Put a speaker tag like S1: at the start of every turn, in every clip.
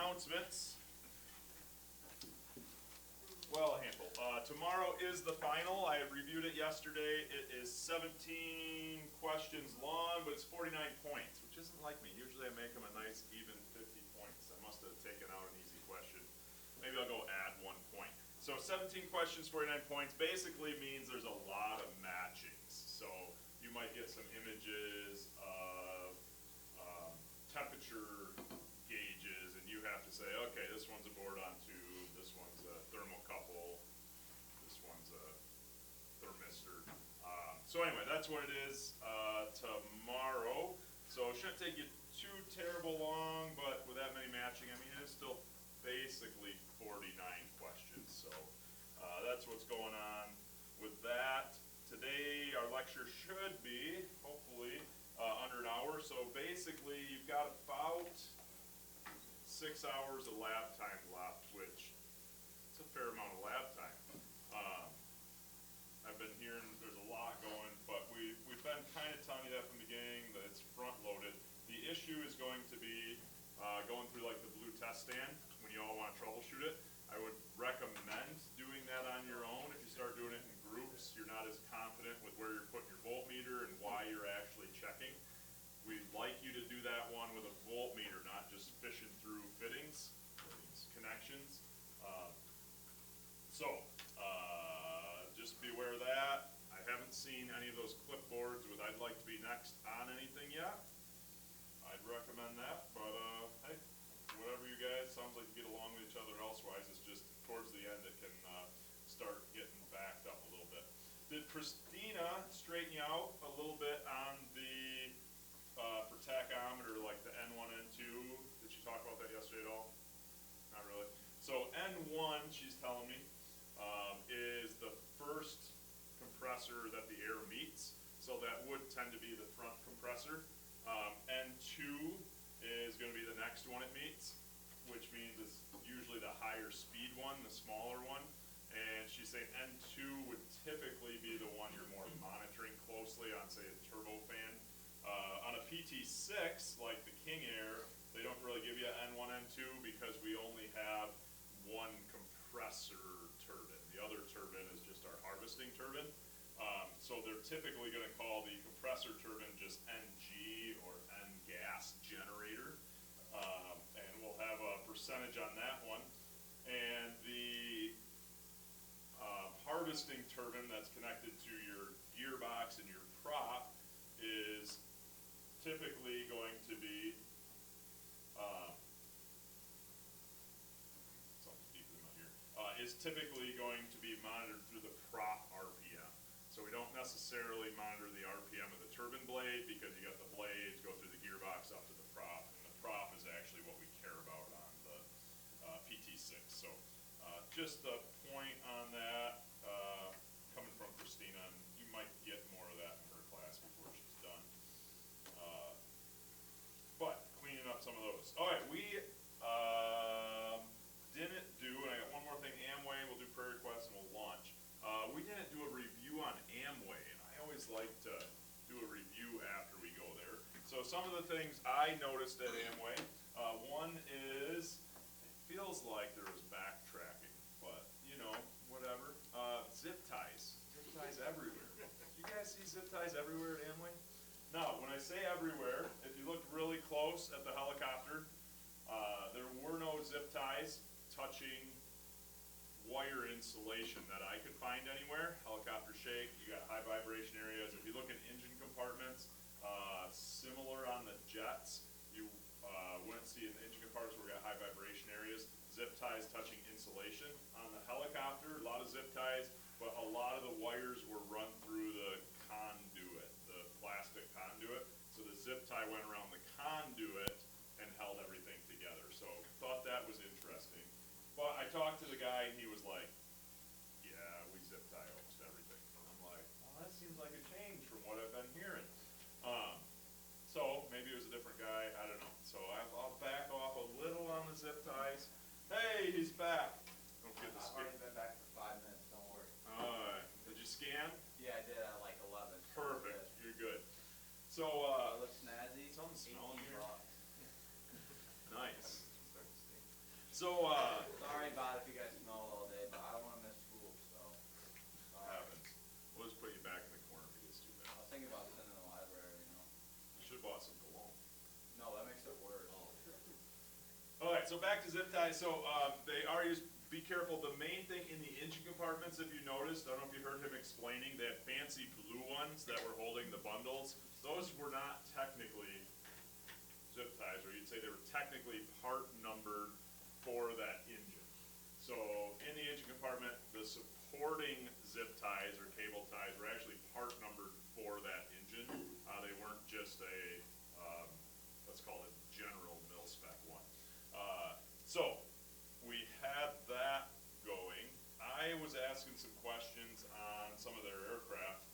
S1: announcements. Well, a handful. Tomorrow is the final. I reviewed it yesterday. It is 17 questions long, but it's 49 points, which isn't like me. Usually I make them a nice even 50 points. I must have taken out an easy question. Maybe I'll go add 1 point. So 17 questions, 49 points basically means there's a lot of matchings. So you might get some images of temperature gauges, and you have to say, okay, this one's a boron tube, this one's a thermocouple, this one's a thermistor. So anyway, that's what it is tomorrow. So it shouldn't take you too terrible long, but with that many matching, I mean, it's still basically 49 questions. So that's what's going on with that. Today, our lecture should be, hopefully, under an hour. So basically, you've got about 6 hours of lab time left, which is a fair amount of lab time. I've been hearing there's a lot going, but we've been kind of telling you that from the beginning, that it's front-loaded. The issue is going to be going through like the blue test stand when you all want to troubleshoot it. I would recommend doing that on your own. If you start doing it in groups, you're not as confident with where you're putting your voltmeter and why you're actually checking. We'd like you to do that one with a voltmeter, not just fishing through fittings, connections. Just be aware of that. I haven't seen any of those clipboards with I'd like to be next on anything yet. I'd recommend that, but hey, whatever you guys, sounds like you get along with each other elsewise. It's just towards the end it can start getting backed up a little bit. Did Christina straighten you out a little bit on the for tachometer, like the N1, N2? Did she talk about that yesterday at all? Not really. So N1, she's telling me, is the first compressor that the air meets. So that would tend to be the front compressor. N2 is going to be the next one it meets, which means it's usually the higher speed one, the smaller one. And she's saying N2 would typically be the one you're more monitoring closely on, say, a turbofan. On a PT6, like the King Air, they don't really give you an N1, N2 because we only have one compressor turbine. The other turbine is just our harvesting turbine. So they're typically going to call the compressor turbine just NG or N-gas generator. And we'll have a percentage on that one. And the harvesting turbine that's connected to your gearbox and your prop is typically going to be is typically going to be monitored through the prop RPM. So we don't necessarily monitor the RPM of the turbine blade because you got the blades go through the gearbox up to the prop, and the prop is actually what we care about on the PT6. So just a point on that coming from Christina, and you might get more of that in her class before she's done. But cleaning up some of those. All right, we didn't do, and I got one more thing, Amway, we'll do prayer requests and we'll launch. We didn't do a review on Amway, and I always like to do a review after we go there. So some of the things I noticed at Amway, one is, it feels like there was backtracking, but you know, whatever. Zip ties. Zip ties everywhere. You guys see zip ties everywhere at Amway? Now, when I say everywhere, if you look really close at the helicopter, there were no zip ties touching wire insulation that I could find anywhere. Helicopter shake, you got high vibration areas. If you look in engine compartments, similar on the jets, you wouldn't see in the engine compartments where we got high vibration areas, zip ties touching insulation. On the helicopter, a lot of zip ties, but a lot of the wires were run through the conduit, the plastic conduit. So the zip tie went around the conduit and held everything together. So thought that was interesting. But I talked to the guy and he was like, yeah, we zip tie almost everything. And I'm like, well, that seems like a change from what I've been hearing. So maybe it was a different guy, I don't know. So I'll back off a little on the zip ties. Hey, he's back. Don't get the
S2: I've already been back for 5 minutes, don't worry.
S1: Alright, did you scan?
S2: Yeah, I did at like 11.
S1: Perfect, you're good. So,
S2: looks snazzy.
S1: something smelling here.
S2: Bucks.
S1: Nice. So,
S2: Sorry about if you guys smell all day, but I don't wanna miss school, so. Sorry.
S1: happens. We'll just put you back in the corner if it gets too
S2: I
S1: bad.
S2: was thinking about sitting in the library, you know.
S1: You should've bought some cologne.
S2: No, that makes it worse.
S1: Alright, so back to zip ties, so, they are used, be careful, the main thing in the engine compartments, if you noticed, I don't know if you heard him explaining, they had fancy blue ones that were holding the bundles. Those were not technically zip ties, or you'd say they were technically part numbered for that engine. So, in the engine compartment, the supporting zip ties or cable ties were actually part numbered for that engine. They weren't just a, let's call it general mil-spec one. So, we had that going. I was asking some questions on some of their aircraft.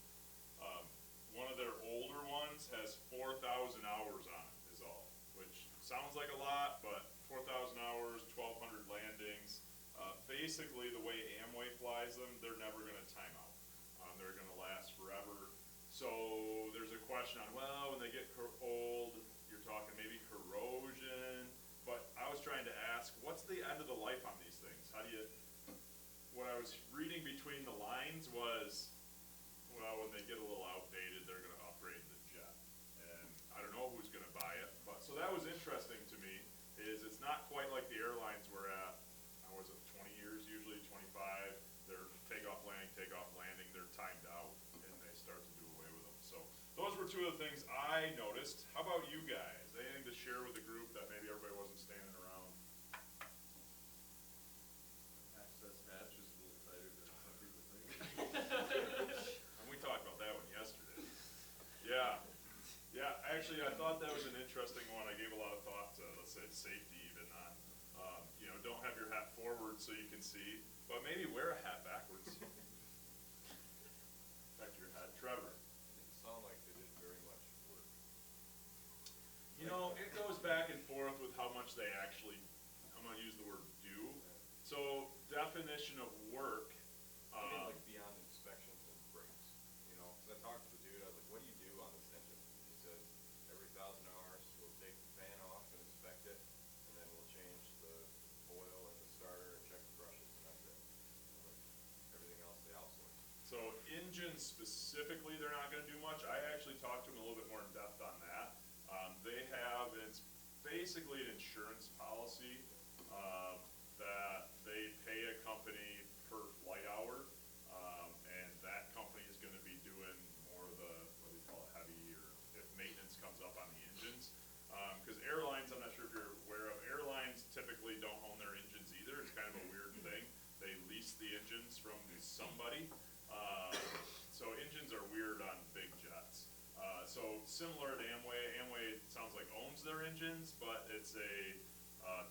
S1: One of their older ones has 4,000 hours on it is all, which sounds like a lot, but 4,000 hours, 1,200 landings. Basically, the way Amway flies them, they're never gonna time out. They're gonna last forever. So there's a question on, well, when they get old, you're talking maybe corrosion. But I was trying to ask, what's the end of the life on these things? How do you, what I was reading between the lines was, well, when they get a little outdated, they're gonna upgrade the jet. And I don't know who's gonna buy it, but, so that was interesting to me, is it's not quite like the airlines were at, how was it, 20 years usually, 25, they're takeoff, landing, they're timed out, and they start to do away with them. So, those were two of the things I noticed. How about you guys? Anything to share with the group that maybe everybody wasn't standing around?
S3: Access hatch is a little tighter than some people think.
S1: And we talked about that one yesterday. Yeah, yeah, actually, I thought that was an interesting one. I gave a lot of thought to, let's say, safety even on, you know, don't have your hat forward so you can see, but maybe wear a hat backwards. Back to your head. Trevor.
S3: Didn't sound like they did very much work.
S1: You know, it goes back and forth with how much they actually, I'm gonna use the word do. So, definition of work,
S3: I mean, like beyond inspections and brakes, you know, 'cause I talked to the dude, I was like, what do you do on this engine? He said, every 1,000 hours, we'll take the fan off and inspect it, and then we'll change the oil and the starter and check the brushes, and that's it. Like, everything else they outsource.
S1: so engines specifically, they're not gonna do much. I actually talked to them a little bit more in depth on that. They have, it's basically an insurance policy, that they pay a company per flight hour, and that company is gonna be doing more of the, what do you call it, heavy, or if maintenance comes up on the engines. Cause airlines, I'm not sure if you're aware of, airlines typically don't own their engines either. It's kind of a weird thing. They lease the engines from somebody. So engines are weird on big jets. So similar to Amway, Amway sounds like owns their engines, but it's a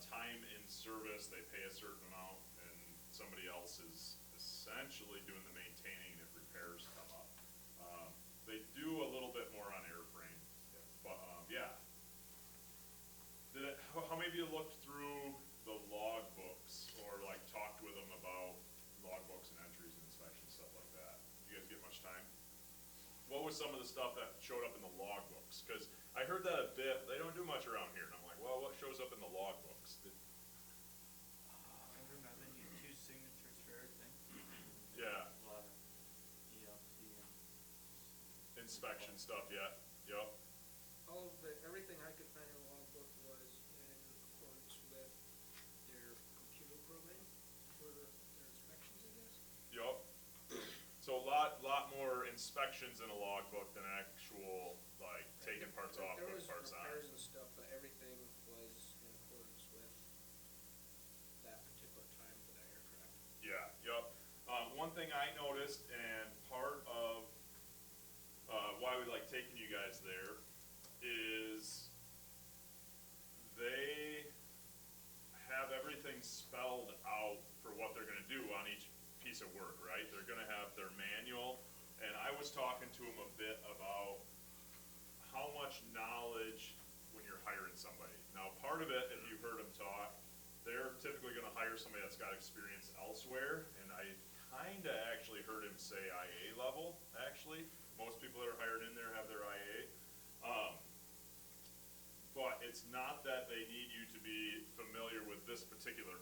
S1: time in service. They pay a certain amount, and somebody else is essentially doing the maintaining if repairs come up. They do a little bit more on airframe, but yeah. How many of you looked through the log books or like talked with them about log books and entries and inspections, stuff like that? Did you guys get much time? What was some of the stuff that showed up in the log books? Because I heard that a bit, they don't do much around here, and I'm like, well, what shows up in the log books?
S4: I remember you need 2 signatures for everything.
S1: Yeah,
S4: A lot of ELC and.
S1: inspection stuff, yeah, yep.
S5: All of the, everything I could find in the logbook was in accordance with their computer program for their inspections, I guess.
S1: Yup. So a lot more inspections in a logbook than actual, like, taking parts off,
S5: There
S1: putting
S5: was
S1: parts on.
S5: repairs and stuff, but everything was in accordance with that particular time for that aircraft.
S1: Yeah, yup. One thing I noticed, and part of, why we like taking you guys there, is they have everything spelled out for what they're gonna do on each piece of work, right? They're gonna have their manual, and I was talking to them a bit about how much knowledge when you're hiring somebody. Now, part of it, if you've heard them talk, they're typically gonna hire somebody that's got experience elsewhere, and I kinda actually heard him say IA level, actually. Most people that are hired in there have their IA. But it's not that they need you to be familiar with this particular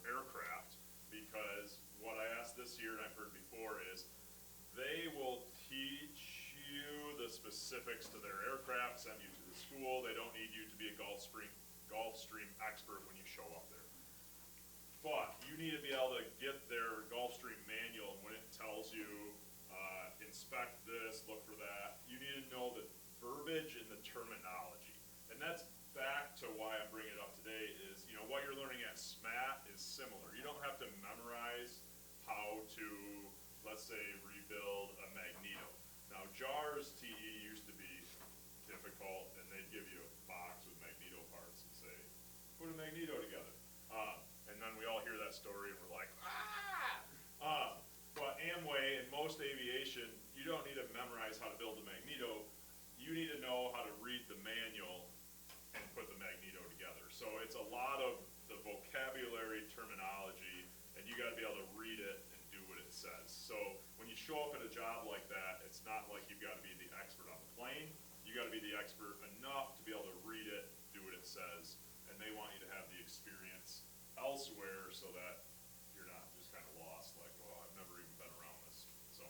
S1: specifics to their aircraft, send you to the school. They don't need you to be a Gulfstream expert when you show up there. But you need to be able to get their Gulfstream manual, and when it tells you, inspect this, look for that, you need to know the verbiage and the terminology. And that's back to why I'm bringing it up today is, what you're learning at SMAT is similar. You don't have to memorize how to, let's say, rebuild a magneto. Now, JARS TE used to be difficult, and they'd give you a box with magneto parts and say, put a magneto together. And then we all hear that story and we're like, ah! But Amway and most aviation, you don't need to memorize how to build a magneto. You need to know how to read the manual and put the magneto together. So it's a lot of the vocabulary, terminology, and you gotta be able to read it and do what it says. So when you show up at a job like that, it's not like you've gotta be the expert on the plane. You gotta be the expert enough to be able to read it, do what it says, and they want you to have the experience elsewhere so that you're not just kind of lost, like, well, I've never even been around this. So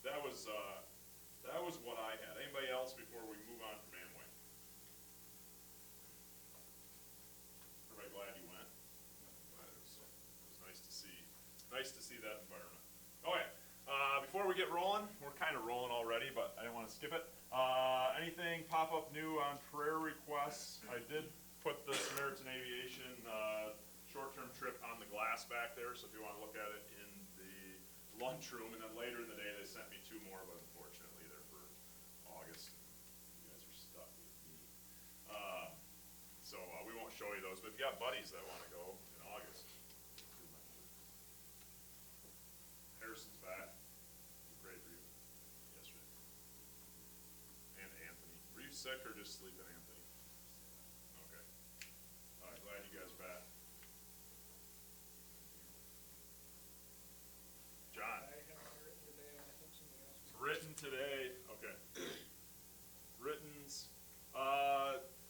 S1: that was what I had. Anybody else before we move on from Amway? Everybody glad you went? Glad it was nice to see that environment. Okay, before we get rolling, we're kind of rolling already, but I didn't want to skip it. Anything pop up new on prayer requests? I did put the Samaritan Aviation short-term trip on the glass back there, so if you want to look at it in the lunchroom, and then later in the day they sent me 2 more, but unfortunately they're for August. You guys are stuck with me. So we won't show you those, but if you got buddies that want to go in August, Harrison's back. We prayed for you yesterday. And Anthony. Were you sick or just sleeping, Anthony? Okay. All right, glad you guys are back. John.
S5: I haven't written today, I think somebody else.
S1: It's written today, okay. Written's,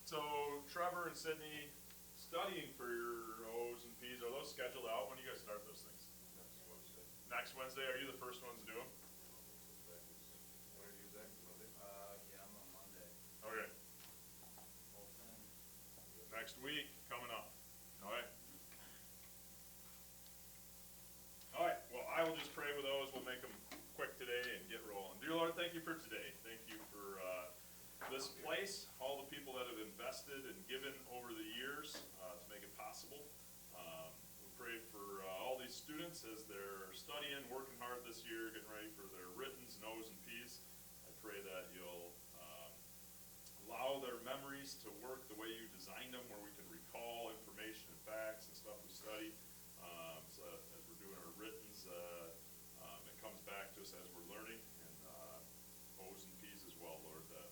S1: so Trevor and Sydney, studying for your O's and P's, are those scheduled out? When do you guys start those things?
S3: Next Wednesday.
S1: Next Wednesday, are you the first ones to do them?
S3: When are you, Zach, Monday?
S2: Yeah, I'm on Monday.
S1: Okay,
S2: Whole thing.
S1: next week, coming up, alright? Alright, well, I will just pray with those, we'll make them quick today and get rolling. Dear Lord, thank you for today, thank you for, this place, all the people that have invested and given over the years, to make it possible. We pray for, all these students as they're studying, working hard this year, getting ready for their writtens, and O's and P's. I pray that you'll, allow their memories to work the way you designed them, where we can recall information and facts and stuff we study. So as we're doing our writtens, it comes back to us as we're learning, and O's and P's as well, Lord, that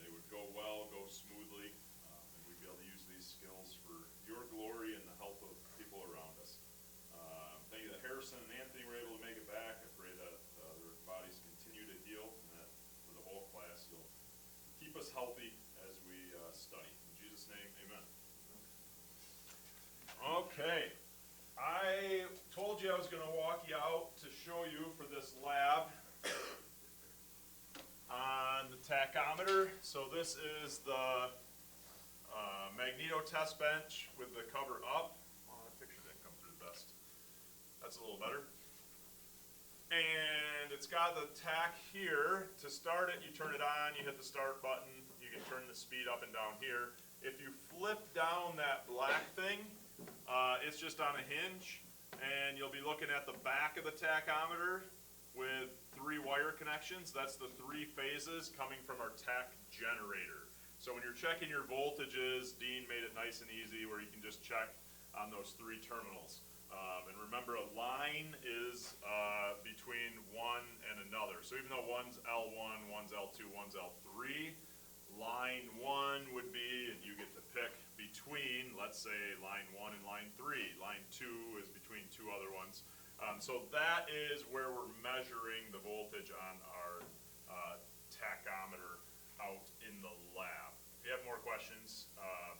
S1: they would go well, go smoothly, and we'd be able to use these skills for your glory and the help of people around us. Thank you that Harrison and Anthony were able to make it back. I pray that their bodies continue to heal, and that for the whole class you'll keep us healthy as we study. In Jesus' name, amen. Okay, I told you I was going to walk you out to show you for this lab on the tachometer. So this is the magneto test bench with the cover up. Oh, that picture didn't come through the best. That's a little better. And it's got the tach here. To start it, you turn it on, you hit the start button, you can turn the speed up and down here. If you flip down that black thing, it's just on a hinge, and you'll be looking at the back of the tachometer with 3 wire connections. That's the 3 phases coming from our tach generator. So when you're checking your voltages, Dean made it nice and easy where you can just check on those 3 terminals. And remember, a line is between one and another. So even though one's L1, one's L2, one's L3, line 1 would be, and you get to pick between, let's say, line 1 and line 3. Line 2 is between 2 other ones. So that is where we're measuring the voltage on our tachometer out in the lab. If you have more questions,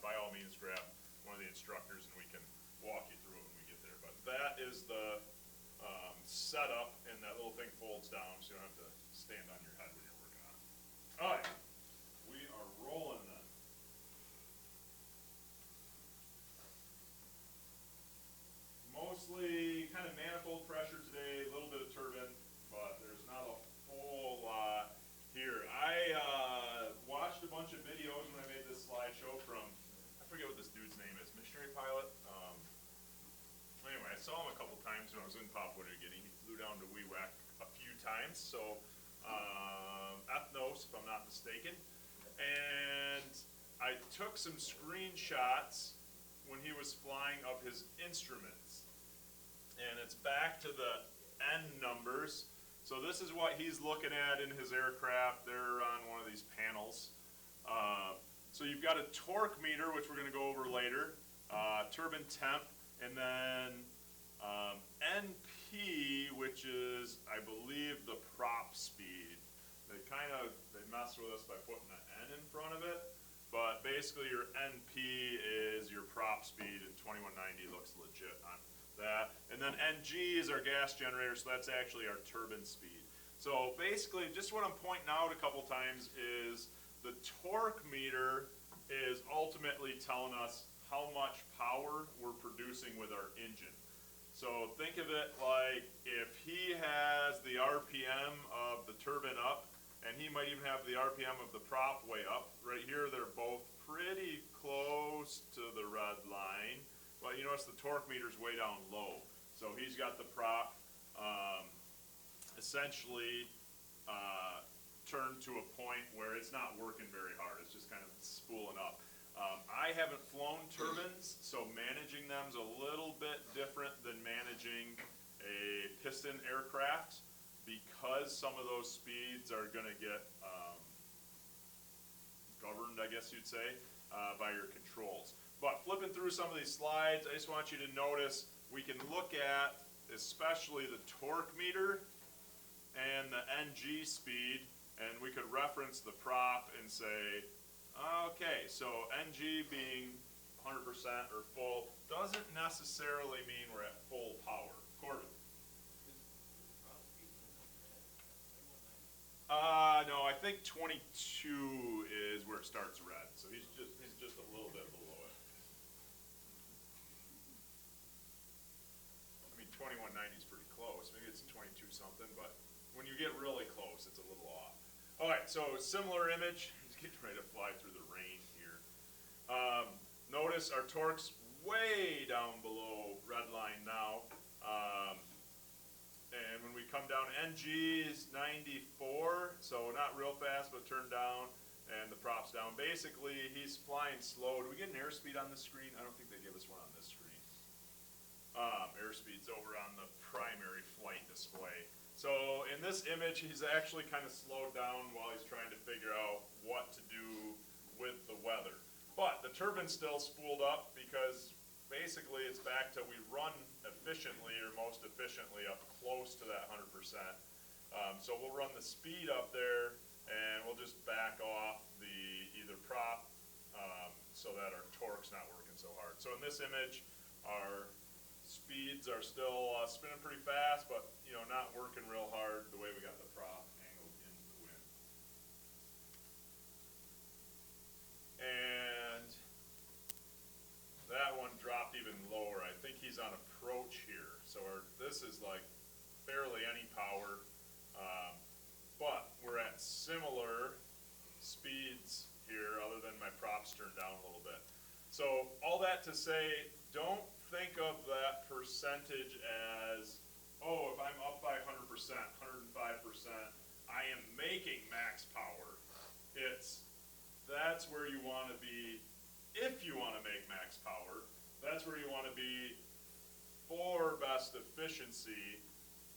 S1: by all means grab one of the instructors and we can walk you through it when we get there. But that is the setup, and that little thing folds down so you don't have to stand on your head when you're working on it. when I was in Papua New Guinea. He flew down to Wewak a few times, so, ethnos, if I'm not mistaken. And I took some screenshots when he was flying of his instruments. And it's back to the N numbers. So this is what he's looking at in his aircraft. They're on one of these panels. So you've got a torque meter, which we're going to go over later, turbine temp, and then NP, which is, I believe, the prop speed. They mess with us by putting an N in front of it, but basically your NP is your prop speed, and 2190 looks legit on that. And then NG is our gas generator, so that's actually our turbine speed. So basically, just what I'm pointing out a couple times is the torque meter is ultimately telling us how much power we're producing with our engine. So think of it like if he has the RPM of the turbine up, and he might even have the RPM of the prop way up. Right here, they're both pretty close to the red line, but you notice the torque meter's way down low. So he's got the prop essentially turned to a point where it's not working very hard. It's just kind of spooling up. I haven't flown turbines, so managing them is a little bit different than managing a piston aircraft, because some of those speeds are going to get governed, I guess you'd say, by your controls. But flipping through some of these slides, I just want you to notice we can look at especially the torque meter and the NG speed, and we could reference the prop and say, okay, so NG being 100% or full doesn't necessarily mean we're at full power. Corbin? No, I think 22 is where it starts red, so he's just a little bit below it. I mean, 2190 is pretty close. Maybe it's 22 something, but when you get really close, it's a little off. All right, so similar image. He's getting ready to fly through the rain here. Notice our torque's way down below red line now. And when we come down, NG is 94, so not real fast, but turned down, and the prop's down. Basically, he's flying slow. Do we get an airspeed on this screen? I don't think they give us one on this screen. Airspeed's over on the primary flight display. So in this image, he's actually kind of slowed down while he's trying to figure out what to do with the weather. But the turbine's still spooled up because basically it's back to we run efficiently, or most efficiently, up close to that 100%. So we'll run the speed up there, and we'll just back off the either prop so that our torque's not working so hard. So in this image, our speeds are still spinning pretty fast, but not working real hard the way we got the prop angled into the wind. And that one dropped even lower. I think he's on approach here. So this is like barely any power, but we're at similar speeds here, other than my props turned down a little bit. So all that to say, don't think of that percentage as, oh, if I'm up by 100%, 105%, I am making max power. That's where you want to be. If you want to make max power, that's where you want to be for best efficiency,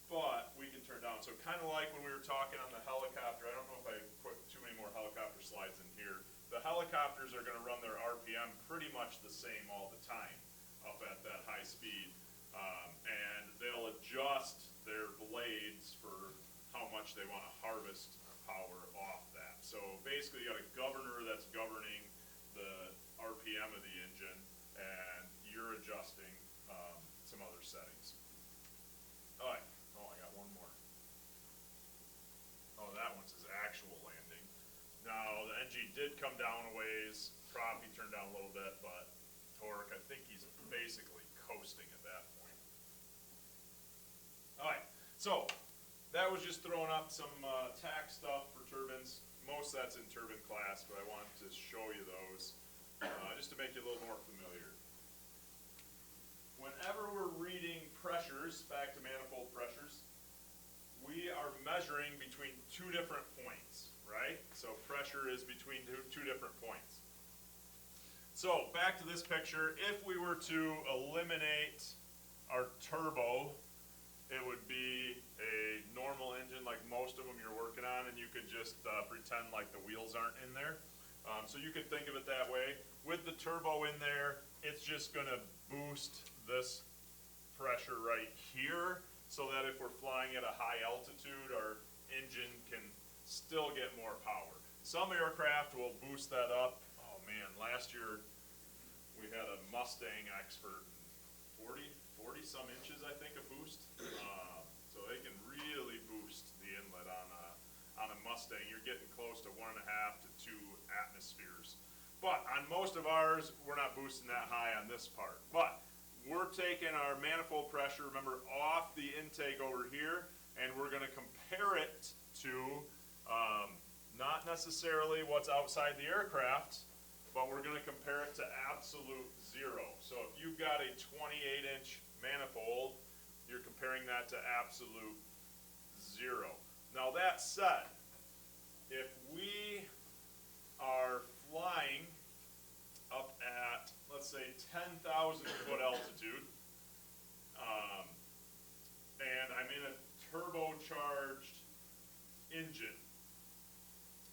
S1: but we can turn down. So kind of like when we were talking on the helicopter, I don't know if I put too many more helicopter slides in here. The helicopters are going to run their RPM pretty much the same all the time up at that high speed, and they'll adjust their blades for how much they want to harvest power off that. So basically you got a governor that's governing the RPM of the engine, and you're adjusting some other settings. All right. Oh, I got one more. Oh, that one's his actual landing. Now, the NG did come down a ways. Prop, he turned down a little bit, but torque, I think he's basically coasting at that point. All right. So that was just throwing up some tack stuff for turbines. Most of that's in turbine class, but I wanted to show you those just to make you a little more familiar. Whenever we're reading pressure pressures, back to manifold pressures, we are measuring between two different points, right? So pressure is between two different points. So back to this picture, if we were to eliminate our turbo, it would be a normal engine like most of them you're working on, and you could just pretend like the wheels aren't in there. So you could think of it that way. With the turbo in there, it's just gonna boost this pressure right here, so that if we're flying at a high altitude, our engine can still get more power. Some aircraft will boost that up. Oh man, last year we had a Mustang expert, 40 some inches I think of boost. So they can really boost the inlet on a Mustang. You're getting close to 1.5 to 2 atmospheres. But on most of ours, we're not boosting that high on this part. But we're taking our manifold pressure, remember, off the intake over here, and we're gonna compare it to, not necessarily what's outside the aircraft, but we're gonna compare it to absolute zero. So if you've got a 28-inch manifold, you're comparing that to absolute zero. Now that said, if we are flying up at, let's say, 10,000 foot altitude, and I'm in a turbocharged engine.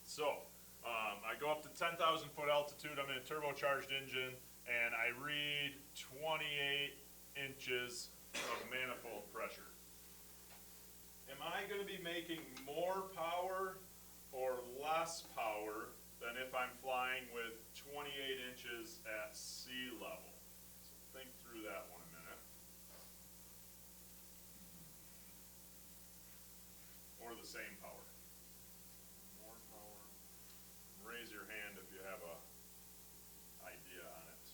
S1: So, I go up to 10,000 foot altitude, I'm in a turbocharged engine, and I read 28 inches of manifold pressure. Am I gonna be making more power or less power than if I'm flying with 28 inches at sea level? So think through that one a minute. Or the same power? More power. Raise your hand if you have a idea on it.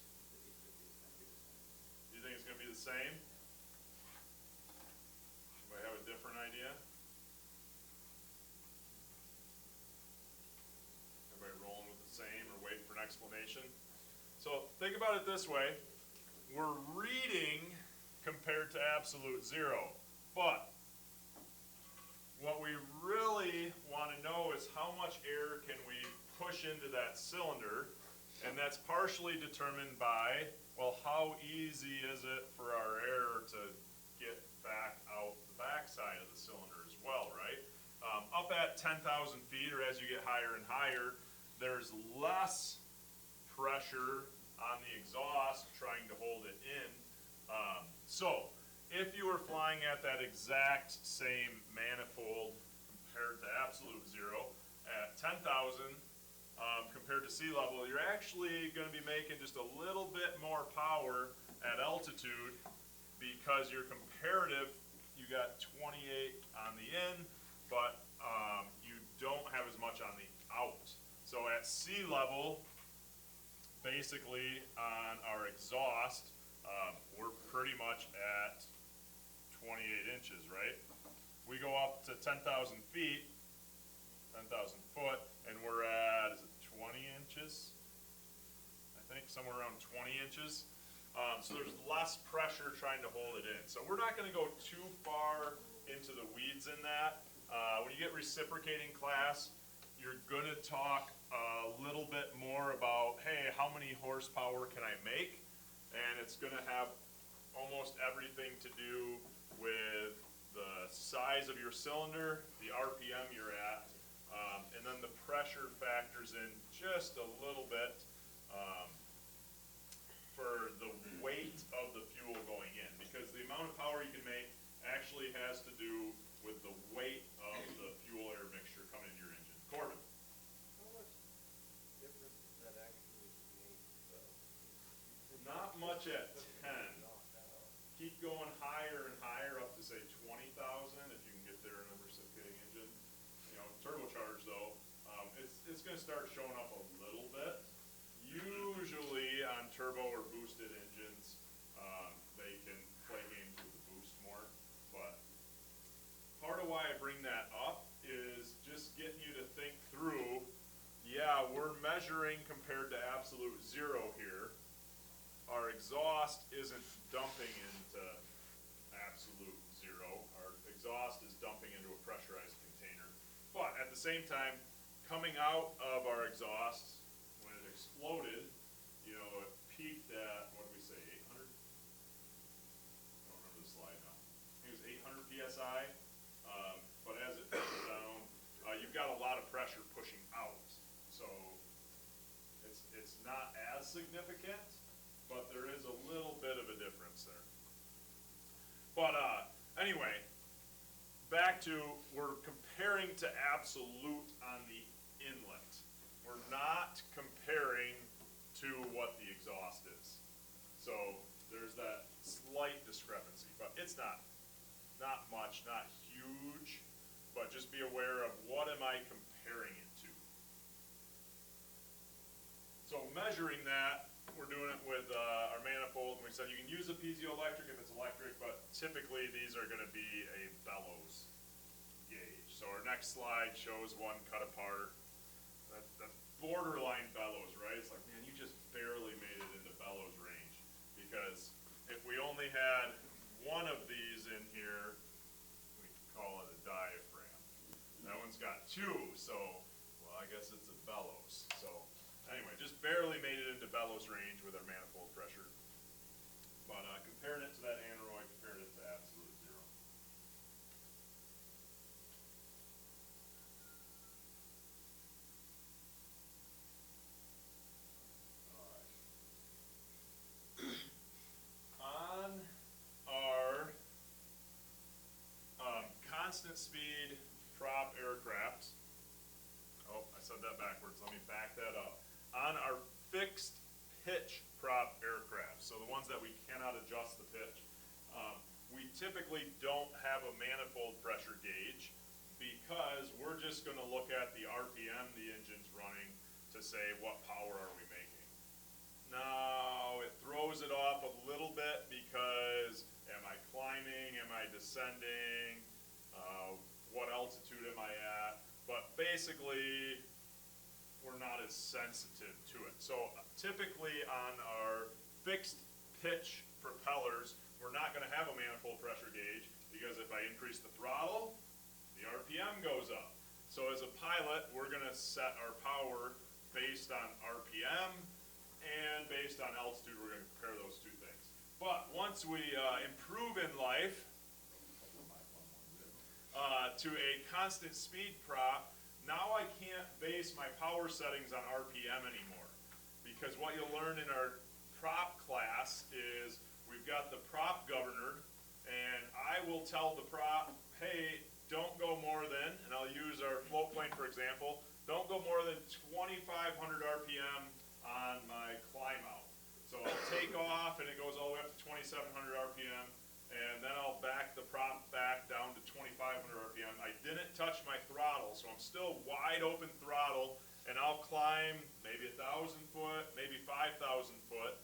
S1: You think it's gonna be the same? Anybody have a different idea? Everybody rolling with the same or waiting for an explanation? So think about it this way. We're reading compared to absolute zero, but what we really want to know is how much air can we push into that cylinder, and that's partially determined by, well, how easy is it for our air to get back out the backside of the cylinder as well, right? Up at 10,000 feet, or as you get higher and higher, there's less pressure on the exhaust trying to hold it in. So, if you were flying at that exact same manifold compared to absolute zero at 10,000 compared to sea level, you're actually going to be making just a little bit more power at altitude because your comparative, you got 28 on the in, but you don't have as much on the out. So at sea level, basically on our exhaust, we're pretty much at 28 inches, right? We go up to 10,000 feet, 10,000 foot, and we're at, is it 20 inches? I think somewhere around 20 inches. So there's less pressure trying to hold it in. So we're not gonna go too far into the weeds in that. When you get reciprocating class, you're gonna talk a little bit more about, hey, how many horsepower can I make? And it's gonna have almost everything to do with the size of your cylinder, the RPM you're at, and then the pressure factors in just a little bit for the weight of the fuel going in, because the amount of power you can make actually has to do with the weight of the fuel air mixture coming into your engine. Corbin?
S6: How much difference does that actually make?
S1: Not much at 10. Keep going higher and higher up to say 20,000 if you can get there in a reciprocating engine. You know, turbocharged though, it's going to start showing up a little bit. Usually on turbo or boosted engines, they can play games with the boost more. But part of why I bring that up is just getting you to think through, yeah, we're measuring compared to absolute zero here. Our exhaust isn't dumping into absolute absolute zero. Our exhaust is dumping into a pressurized container. But at the same time, coming out of our exhaust, when it exploded, you know, it peaked at, what did we say, 800? I don't remember the slide now. I think it was 800 PSI. But as it goes down, you've got a lot of pressure pushing out. So it's not as significant, but there is a little bit of a difference there. But anyway, back to, we're comparing to absolute on the inlet. We're not comparing to what the exhaust is. So there's that slight discrepancy, but it's not much, not huge, but just be aware of what am I comparing it to. So measuring that, we're doing it with our manifold, and we said you can use a piezoelectric if it's electric, but typically these are gonna be a bellows gauge. So our next slide shows one cut apart. That's borderline bellows, right? It's like, man, you just barely made it into bellows range. Because if we only had one of these in here, we call it a diaphragm. That one's got two, so, well, I guess it's a bellows. So anyway, just barely made it into bellows range with our manifold pressure. But comparing it to that aneroid, compared it to absolute zero. On our constant speed prop aircraft, oh, I said that backwards, let me back that up. On our fixed pitch prop aircraft, so the ones that we cannot adjust the pitch, we typically don't have a manifold pressure gauge because we're just gonna look at the RPM the engine's running to say what power are we making. Now, it throws it off a little bit because am I climbing, am I descending, what altitude am I at, but basically we're not as sensitive to it. So typically on our fixed pitch propellers, we're not gonna have a manifold pressure gauge because if I increase the throttle, the RPM goes up. So as a pilot, we're gonna set our power based on RPM, and based on altitude, we're going to compare those two things. But once we improve in life to a constant speed prop, now I can't base my power settings on RPM anymore. Because what you'll learn in our prop class is we've got the prop governor, and I will tell the prop, hey, don't go more than, and I'll use our float plane for example, don't go more than 2,500 RPM on my climb out. So I'll take off and it goes all the way up to 2,700 RPM, and then I'll back the prop back down to 2,500 RPM. I didn't touch my throttle, so I'm still wide open throttle, and I'll climb maybe 1,000 foot, maybe 5,000 foot,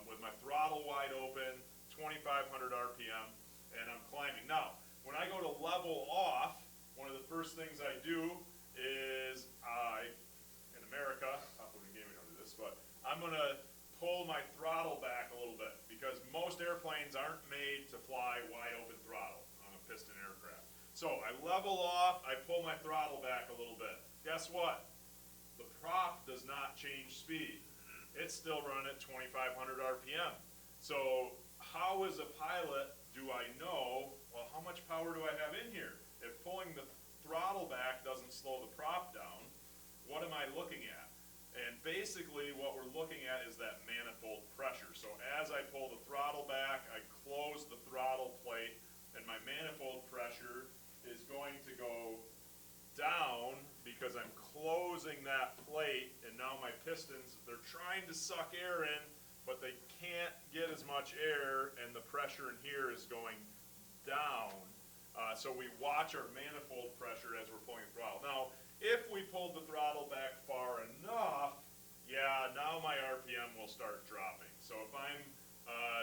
S1: with my throttle wide open, 2,500 RPM, and I'm climbing. Now, when I go to level off, one of the first things I do is in America, but I'm gonna pull my throttle back a little bit because most airplanes aren't made to fly wide open throttle on a piston aircraft. So I level off, I pull my throttle back a little bit. Guess what? The prop does not change speed. It's still running at 2,500 RPM. So how as a pilot do I know, well, how much power do I have in here? If pulling the throttle back doesn't slow the prop down, what am I looking at? And basically what we're looking at is that manifold pressure. So as I pull the throttle back, I close the throttle plate, and my manifold pressure is going to go down because I'm closing that plate, and now my pistons, they're trying to suck air in, but they can't get as much air, and the pressure in here is going down. So we watch our manifold pressure as we're pulling the throttle. Now, if we pulled the throttle back far enough, yeah, now my RPM will start dropping. So if I'm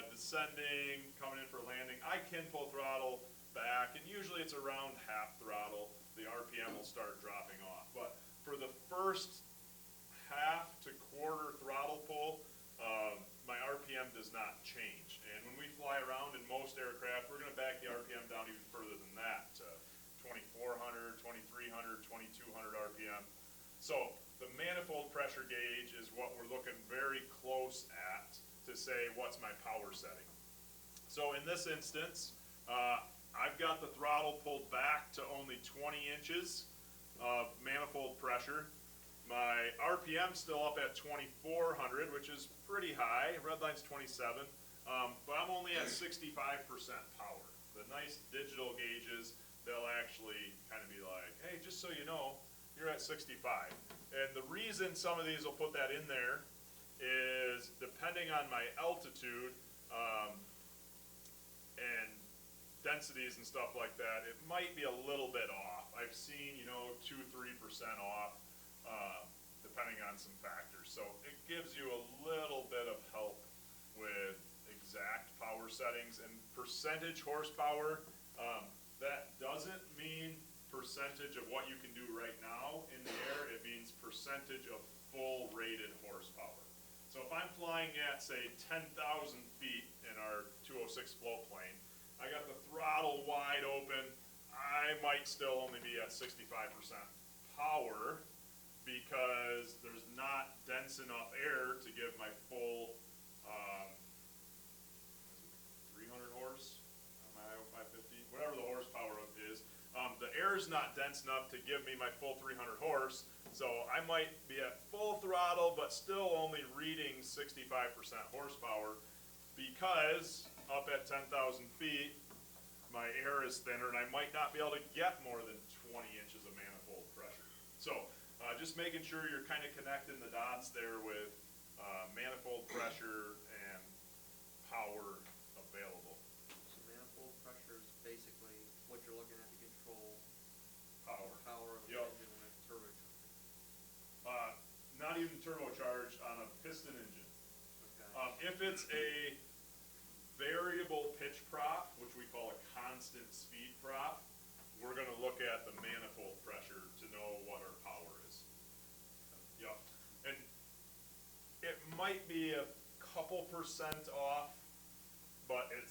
S1: descending, coming in for landing, I can pull throttle back, and usually it's around half throttle. The RPM will start dropping off. But for the first half to quarter throttle pull, my RPM does not change. And when we fly around in most aircraft, we're gonna back the RPM down even further than that, to 2400, 2300, 2200 RPM. So the manifold pressure gauge is what we're looking very close at to say what's my power setting. So in this instance, I've got the throttle pulled back to only 20 inches of manifold pressure. My RPM's still up at 2400, which is pretty high. Redline's 27, but I'm only at 65% power. The nice digital gauges, they'll actually kind of be like, hey, just so you know, you're at 65. And the reason some of these will put that in there is depending on my altitude and densities and stuff like that, it might be a little bit off. I've seen, 2-3% off, depending on some factors. So it gives you a little bit of help with exact power settings and percentage horsepower. That doesn't mean percentage of what you can do right now in the air. It means percentage of full rated horsepower. So if I'm flying at, say, 10,000 feet in our 206 float plane, I got the throttle wide open, I might still only be at 65% power because there's not dense enough air to give my full 300 horse, my 550, whatever the horsepower is. The air is not dense enough to give me my full 300 horse, so I might be at full throttle but still only reading 65% horsepower because up at 10,000 feet, my air is thinner and I might not be able to get more than 20 inches of manifold pressure. So just making sure you're kind of connecting the dots there with manifold pressure and power available.
S4: So manifold pressure is basically what you're looking at to control
S1: Power.
S4: the power of the
S1: Yep.
S4: engine when it's turbocharged.
S1: Not even turbocharged on a piston engine.
S4: Okay.
S1: If it's a variable pitch prop, which we call a constant speed prop, we're gonna look at the manifold pressure to know what our power is. Yep, and it might be a couple percent off, but it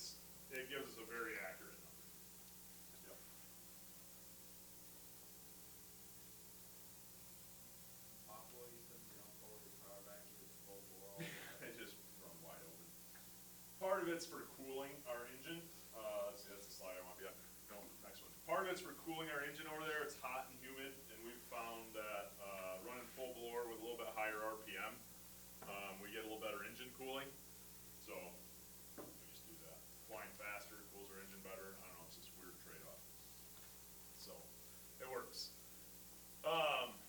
S1: gives us a very accurate number. Yep.
S2: Possible, you said you don't pull your power back, you just pull below.
S1: They just run wide open. Part of it's for cooling our engine. Let's see, that's the slide I want. Yeah, no, next one. Part of it's for cooling our engine over there. It's hot and humid, and we've found that running full blower with a little bit higher RPM, we get a little better engine cooling. So we just do that. Flying faster cools our engine better. I don't know, it's this weird trade-off. So it works.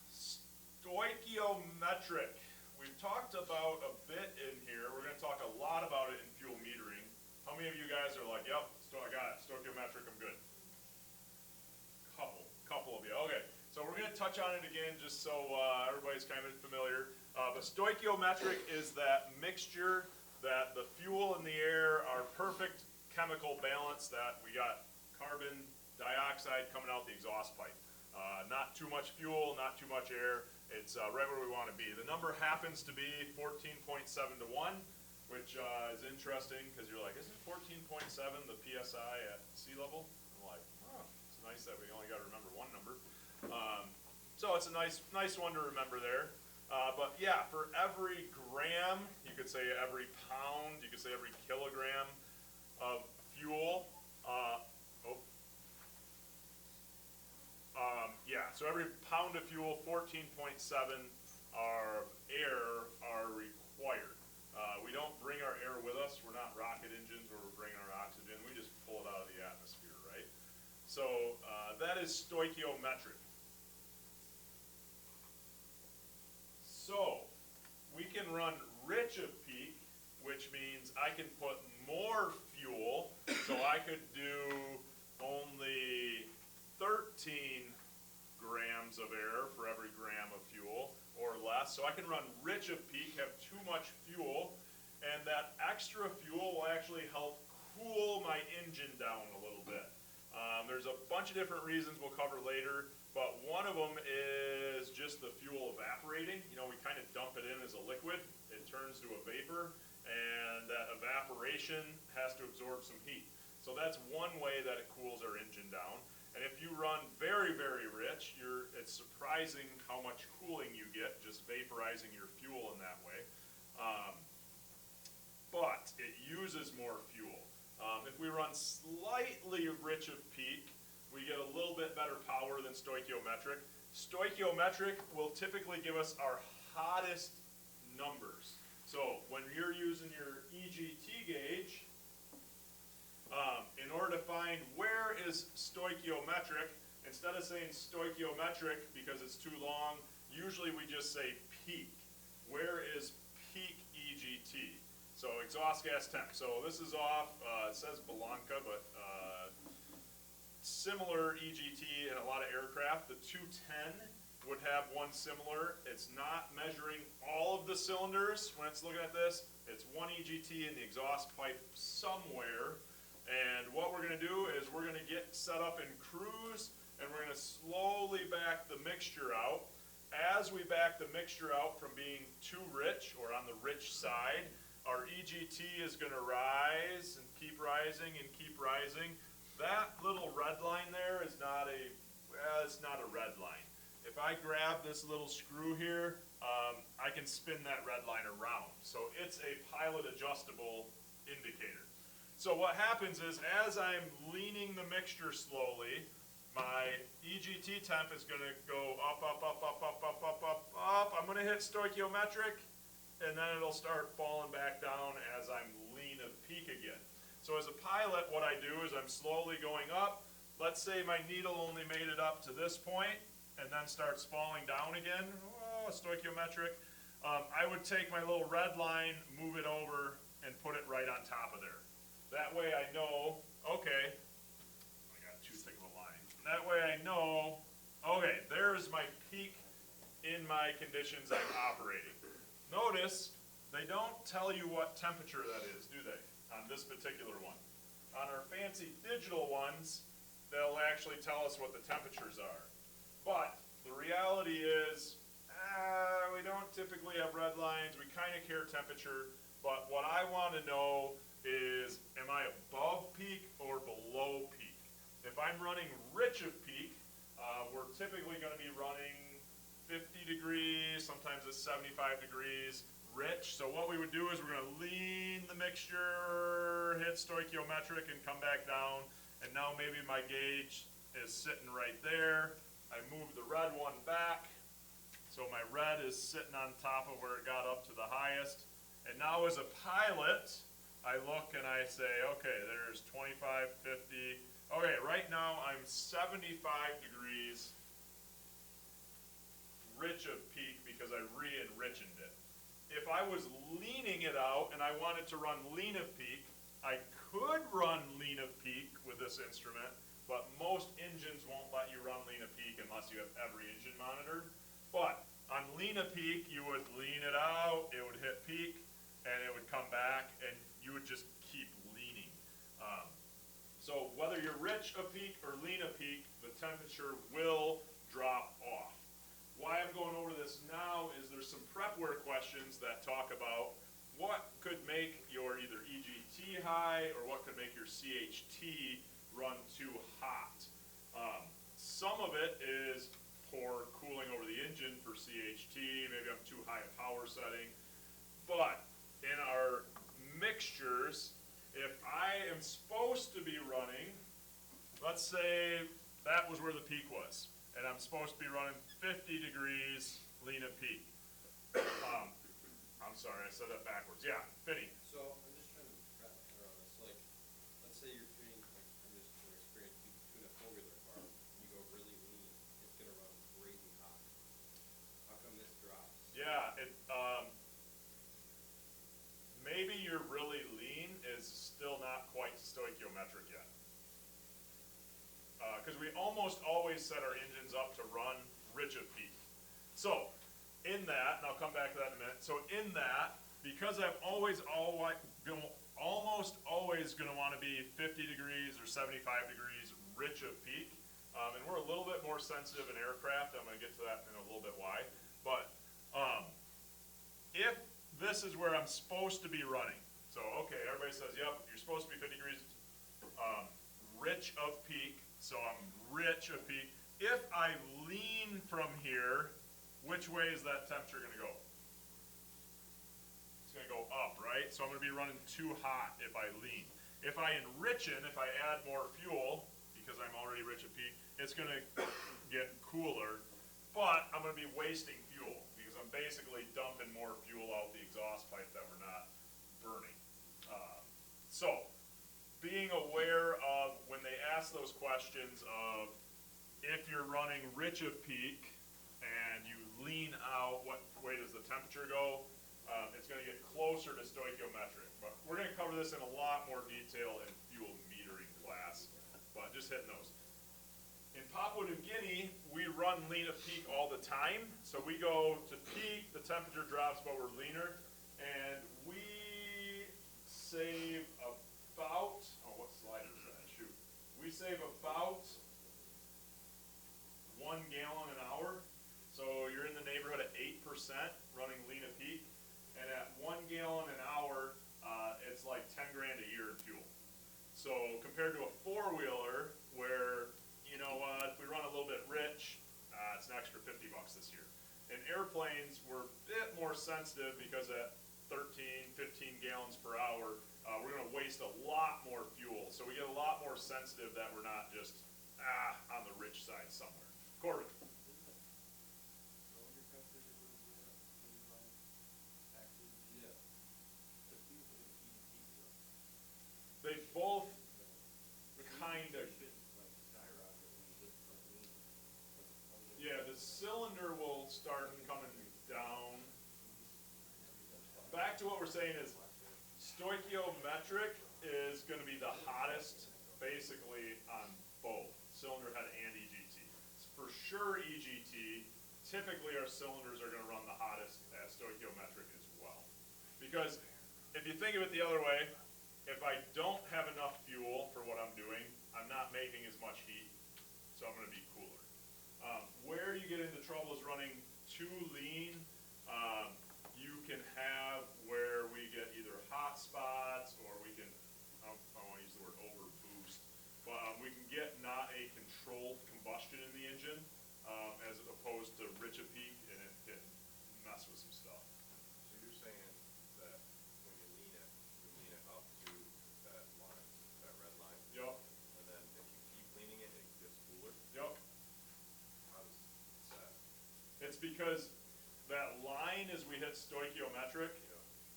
S1: Stoichiometric. We've talked about a bit in here. We're going to talk a lot about it in fuel metering. How many of you guys are like, yep, I got it, stoichiometric, I'm good? Couple of you. Okay, so we're going to touch on it again just so everybody's kind of familiar. But stoichiometric is that mixture that the fuel and the air are perfect chemical balance, that we got carbon dioxide coming out the exhaust pipe. Not too much fuel, not too much air. It's right where we want to be. The number happens to be 14.7 to 1, which is interesting because you're like, isn't 14.7 the PSI at sea level? I'm like, oh, it's nice that we only got to remember one number. So it's a nice one to remember there. But yeah, for every gram, you could say every pound, you could say every kilogram of fuel. Yeah, so every pound of fuel, 14.7 are air are required. We don't bring our air with us. We're not rocket engines where we're bringing our oxygen. We just pull it out of the atmosphere, right? So that is stoichiometric. So we can run rich of peak, which means I can put more fuel. So I could do only 13 grams of air for every gram of fuel or less. So I can run rich of peak, have too much fuel, and that extra fuel will actually help cool my engine down a little bit. There's a bunch of different reasons we'll cover later, but one of them is just the fuel evaporating. We kind of dump it in as a liquid. It turns to a vapor, and that evaporation has to absorb some heat. So that's one way that it cools our engine down. And if you run very, very rich, it's surprising how much cooling you get just vaporizing your fuel in that way. But it uses more fuel. If we run slightly rich of peak, we get a little bit better power than stoichiometric. Stoichiometric will typically give us our hottest numbers. So when you're using your EGT gauge, in order to find where is stoichiometric, instead of saying stoichiometric because it's too long, usually we just say peak. Where is peak EGT? So exhaust gas temp. So this is off, it says Blanca, but similar EGT in a lot of aircraft. The 210 would have one similar. It's not measuring all of the cylinders when it's looking at this. It's one EGT in the exhaust pipe somewhere. And what we're going to do is we're going to get set up in cruise, and we're going to slowly back the mixture out. As we back the mixture out from being too rich or on the rich side, our EGT is going to rise and keep rising and keep rising. That little red line there is not it's not a red line. If I grab this little screw here, I can spin that red line around. So it's a pilot adjustable indicator. So what happens is, as I'm leaning the mixture slowly, my EGT temp is going to go up, up, up, up, up, up, up, up, up. I'm going to hit stoichiometric, and then it'll start falling back down as I'm lean of peak again. So as a pilot, what I do is I'm slowly going up. Let's say my needle only made it up to this point, and then starts falling down again. Oh, stoichiometric. I would take my little red line, move it over, and put it right on top of there. That way I know, okay, I got too thick of a line. That way I know, okay, there's my peak in my conditions I'm operating. Notice, they don't tell you what temperature that is, do they, on this particular one. On our fancy digital ones, they'll actually tell us what the temperatures are. But the reality is, we don't typically have red lines, we kind of care temperature, but what I want to know is, am I above peak or below peak? If I'm running rich of peak, we're typically going to be running 50 degrees, sometimes it's 75 degrees rich. So what we would do is we're going to lean the mixture, hit stoichiometric, and come back down. And now maybe my gauge is sitting right there. I move the red one back. So my red is sitting on top of where it got up to the highest. And now as a pilot, I look and I say, okay, there's 25, 50. Okay, right now I'm 75 degrees rich of peak because I re-enrichened it. If I was leaning it out and I wanted to run lean of peak, I could run lean of peak with this instrument, but most engines won't let you run lean of peak unless you have every engine monitored. But on lean of peak, you would lean it out, it would hit peak, and it would come back, and you would just keep leaning. So whether you're rich of peak or lean of peak, the temperature will drop off. Why I'm going over this now is there's some prepware questions that talk about what could make your either EGT high or what could make your CHT run too hot. Some of it is poor cooling over the engine for CHT, maybe I'm too high a power setting, but in our mixtures, if I am supposed to be running, let's say that was where the peak was, and I'm supposed to be running 50 degrees lean of peak. I'm sorry, I said that backwards. Yeah, Vinny.
S4: So I'm just trying to wrap my head around this. Like, let's say you're tuning, like, I'm just from experience, you tune a four-wheeler car, you go really lean, it's gonna run crazy hot. How come this drops?
S1: Yeah, maybe your really lean is still not quite stoichiometric yet. Because we almost always set our engines up to run rich of peak. So, in that, and I'll come back to that in a minute, so in that, because I'm almost always going to want to be 50 degrees or 75 degrees rich of peak, and we're a little bit more sensitive in aircraft, I'm going to get to that in a little bit why, but if this is where I'm supposed to be running. So, okay, everybody says, yep, you're supposed to be 50 degrees, rich of peak, so I'm rich of peak. If I lean from here, which way is that temperature gonna go? It's gonna go up, right? So I'm gonna be running too hot if I lean. If I enrichen, if I add more fuel, because I'm already rich of peak, it's gonna get cooler, but I'm gonna be wasting fuel, because I'm basically dumping more fuel out the exhaust pipe that we're not burning. So, being aware of when they ask those questions of if you're running rich of peak and you lean out, what way does the temperature go? It's gonna get closer to stoichiometric, but we're gonna cover this in a lot more detail in fuel metering class, but just hitting those. In Papua New Guinea, we run lean of peak all the time, so we go to peak, the temperature drops, but we're leaner, and we save about, oh, what slide is that? Shoot. We save about 1 gallon an hour, so you're in the neighborhood of 8% running lean of peak, and at 1 gallon an hour, it's like 10 grand a year in fuel. So compared to a four-wheeler, where, you know, if we run a little bit rich, it's an extra $50 this year. In airplanes, we're a bit more sensitive because at 13, 15 gallons per hour, we're gonna waste a lot more fuel. So we get a lot more sensitive that we're not just, on the rich side somewhere. Corbin?
S4: Yeah.
S1: They both kind of, yeah, the cylinder will start coming down. Back to what we're saying is stoichiometric is gonna be the hottest basically on both cylinder head and EGT. For sure EGT, typically our cylinders are gonna run the hottest at stoichiometric as well. Because if you think of it the other way, if I don't have enough fuel for what I'm doing, I'm not making as much heat, so I'm gonna be cooler. Where you get into trouble is running too lean. You can have where we get either hot spots or we can, I don't wanna use the word overboost, but we can get not a controlled combustion in the engine, as opposed to rich of peak, and it can mess with some stuff.
S3: So you're saying that when you lean it up to that line, that red line?
S1: Yup,
S3: And then if you keep leaning it, it gets cooler?
S1: yup.
S3: How does that?
S1: It's because that line as we hit stoichiometric,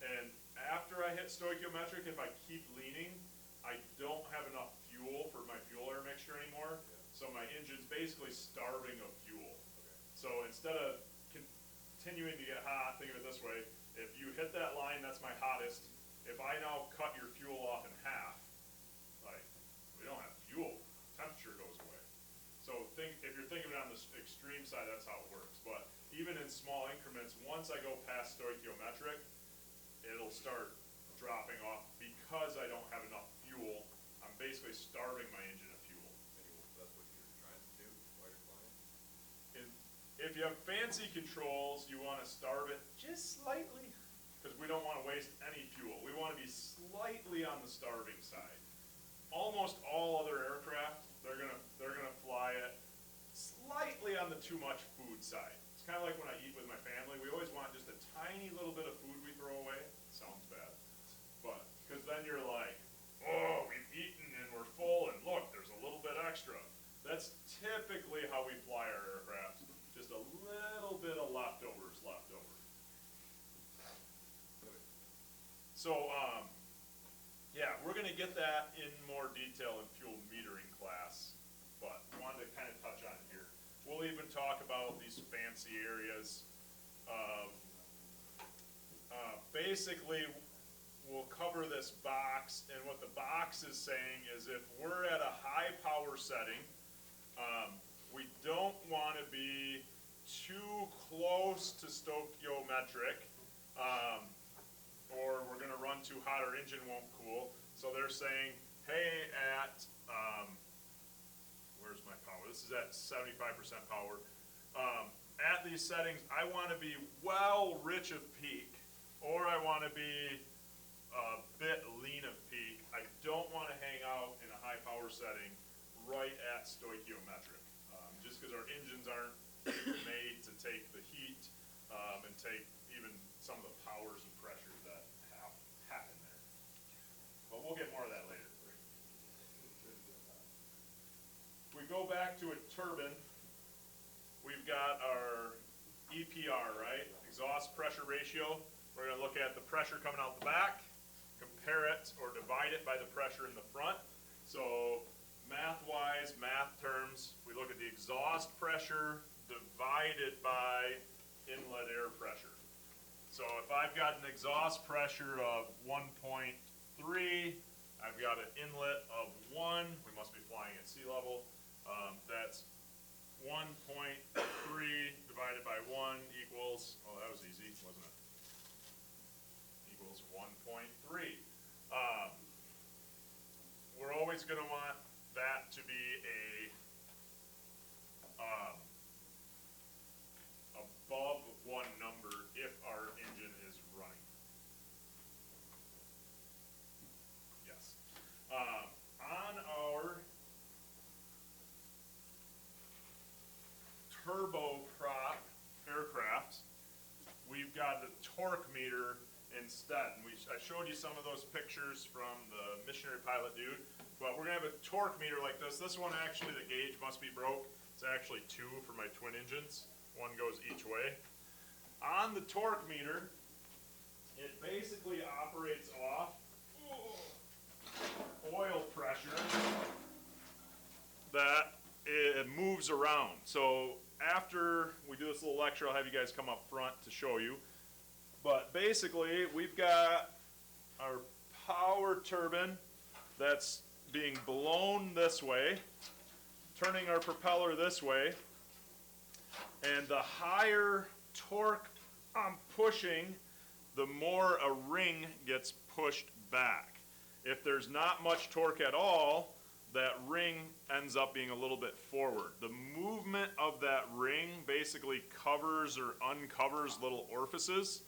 S1: and after I hit stoichiometric, if I keep leaning, I don't have enough fuel for my fuel air mixture anymore, so my engine's basically starving of fuel. So instead of continuing to get hot, think of it this way, if you hit that line, that's my hottest. If I now cut your fuel off in half, like, we don't have fuel, temperature goes away. So if you're thinking of it on the extreme side, that's how it works. But even in small increments, once I go past stoichiometric, it'll start dropping off because I don't have enough fuel. I'm basically starving my engine of fuel.
S3: That's what you're trying to do while you're flying?
S1: If you have fancy controls, you want to starve it just slightly, because we don't want to waste any fuel. We want to be slightly on the starving side. Almost all other aircraft, they're gonna fly it slightly on the too much food side. It's kind of like when I eat with my family. We always want just a tiny little bit of food we throw away. Sounds bad, but because then you're like, oh, we've eaten and we're full, and look, there's a little bit extra. That's typically how we fly our aircraft. Just a little bit of leftovers left over. So, yeah, we're gonna get that in more detail in fuel metering class, but wanted to kind of touch on it here. We'll even talk about these fancy areas of, basically, we'll cover this box, and what the box is saying is if we're at a high power setting, we don't want to be too close to stoichiometric, or we're going to run too hot, our engine won't cool. So they're saying, hey, at, where's my power? This is at 75% power. At these settings, I want to be well rich of peak. or I wanna be a bit lean of peak. I don't wanna hang out in a high power setting right at stoichiometric, just cause our engines aren't made to take the heat, and take even some of the powers and pressures that happen there. But we'll get more of that later. If we go back to a turbine, we've got our EPR, right? Exhaust pressure ratio. We're gonna look at the pressure coming out the back, compare it or divide it by the pressure in the front. So math-wise, math terms, we look at the exhaust pressure divided by inlet air pressure. So if I've got an exhaust pressure of 1.3, I've got an inlet of 1, we must be flying at sea level, that's 1.3 divided by 1 equals, oh that was easy, wasn't it? Equals 1.3. We're always going to want that to be above 1 number if our engine is running. Yes. On our turboprop aircraft, we've got the torque meter instead. And I showed you some of those pictures from the missionary pilot dude, but we're gonna have a torque meter like this. This one actually, the gauge must be broke. It's actually 2 for my twin engines. One goes each way. On the torque meter, it basically operates off oil pressure that it moves around. So after we do this little lecture, I'll have you guys come up front to show you. But basically, we've got our power turbine that's being blown this way, turning our propeller this way, and the higher torque I'm pushing, the more a ring gets pushed back. If there's not much torque at all, that ring ends up being a little bit forward. The movement of that ring basically covers or uncovers little orifices,